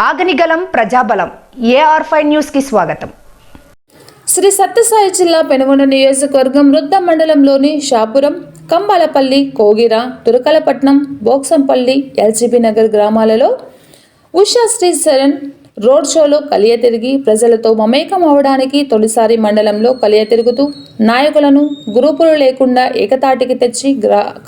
ఆగనిగలం ప్రజాబలం AR5 news కి స్వాగతం. శ్రీ సత్యసాయి జిల్లా పెనుగొండ నియోజకవర్గం రుద్ద మండలంలోని షాపురం, కంబాలపల్లి, కోగిర, తురకలపట్నం, బోక్సంపల్లి, LCB నగర్ గ్రామాలలో ఉషా శ్రీ శరణ్ రోడ్ షోలో కలియ తిరిగి ప్రజలతో మమేకం అవడానికి తొలిసారి మండలంలో కలియ తిరుగుతూ నాయకులను గ్రూపులు లేకుండా ఏకతాటికి తెచ్చి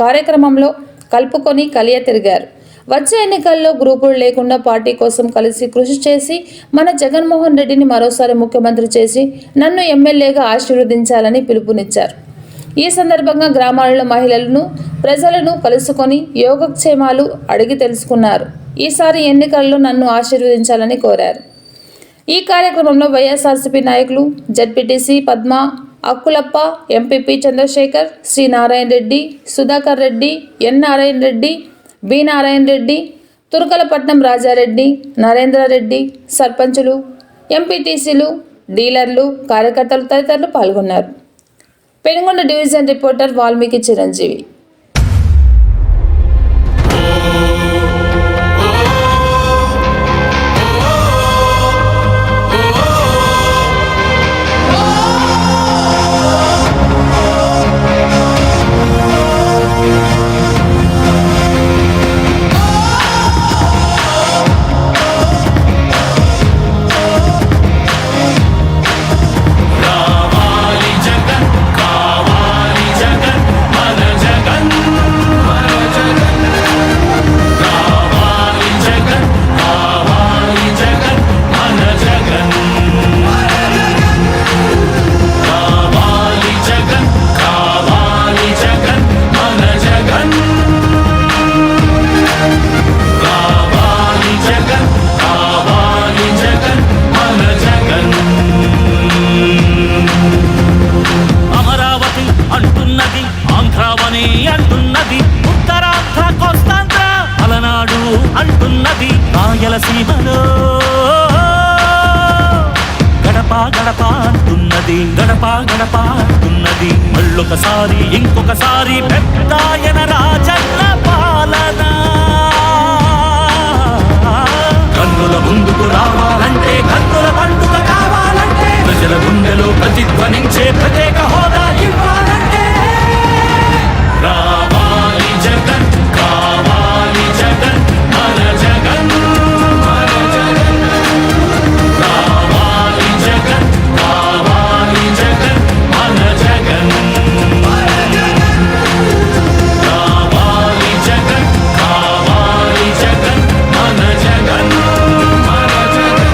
కార్యక్రమంలో కలుపుకొని కలియ తిరిగారు. వచ్చే ఎన్నికల్లో గ్రూపులు లేకుండా పార్టీ కోసం కలిసి కృషి చేసి మన జగన్మోహన్ రెడ్డిని మరోసారి ముఖ్యమంత్రి చేసి నన్ను ఎమ్మెల్యేగా ఆశీర్వదించాలని పిలుపునిచ్చారు. ఈ సందర్భంగా గ్రామాలలో మహిళలను, ప్రజలను కలుసుకొని యోగక్షేమాలు అడిగి తెలుసుకున్నారు. ఈసారి ఎన్నికల్లో నన్ను ఆశీర్వదించాలని కోరారు. ఈ కార్యక్రమంలో వైఎస్ఆర్సీపీ నాయకులు ZPTC Padma, Akkulappa, MPP Chandrasekhar, Sri Narayana Reddy, Sudhakar Reddy, N Narayana Reddy, B Narayana Reddy, Turakalapatnam Rajareddy, Narendrareddy, సర్పంచులు, ఎంపీటీసీలు, డీలర్లు, కార్యకర్తలు తదితరులు పాల్గొన్నారు. Penugonda division reporter Valmiki Chiranjeevi. అంటున్నది ఉత్తరాంధ్ర, కోస్తాంధ్ర, పలనాడు అంటున్నది రాయలసీమలో గడప గడప అంటున్నది, గడప గడప అంటున్నది. మళ్ళొకసారి ఇంకొకసారి పెద్దాయన రాజన్న పాలన. కన్నుల ముందుకు రావాలంటే, కన్నుల పండుగ కావాలంటే, ప్రజల గుండెలో ప్రతిధ్వనించే ప్రత్యేక హోదా ఇవ్వాలంటే రావాలి జగన్, కావాలి జగన్, మన జగన్, మన జగన్. రావాలి జగన్, కావాలి జగన్, మన జగన్, మన జగన్. రావాలి జగన్, కావాలి జగన్, మన జగన్, మన జగన్.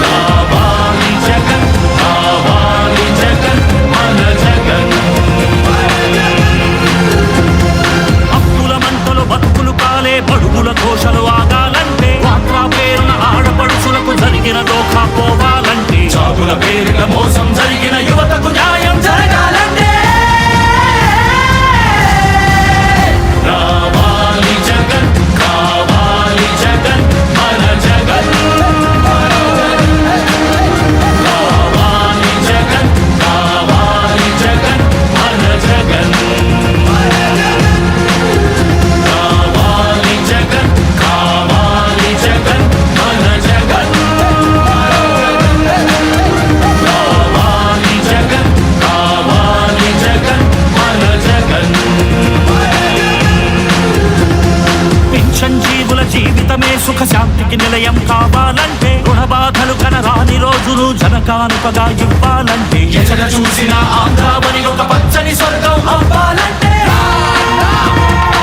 రావాలి జగన్, కావాలి జగన్, మన జగన్. బడుగుల ఘోషలు ఆగాలంటే, వాత్రా పేరున ఆడపడుచులకు జరిగిన దోఖా పోవాలంటే, చాగుల పేరిట మోసం జరిగిన యువతకు న్యాయం జరగాలంటే రావాలి జగన్, కావాలి జగన్, మన జగన్, మన జగన్. రావాలి జగన్, కావాలి జగన్, మన జగన్, మన జగన్. రావాలి జగన్, కావాలి జగన్, మన జగన్, రావాలి జగన్, కావాలి జగన్, మన జగన్. పింఛన్ జీవుల జీవితమే సుఖ శాంతికి నిలయం కావాలంటే, రుణ బాధలు కనరాని రోజులు జనకానుకగా ఇవ్వాలంటే, ఎక్కడ చూసినా ఆంధ్రావని ఒక పచ్చని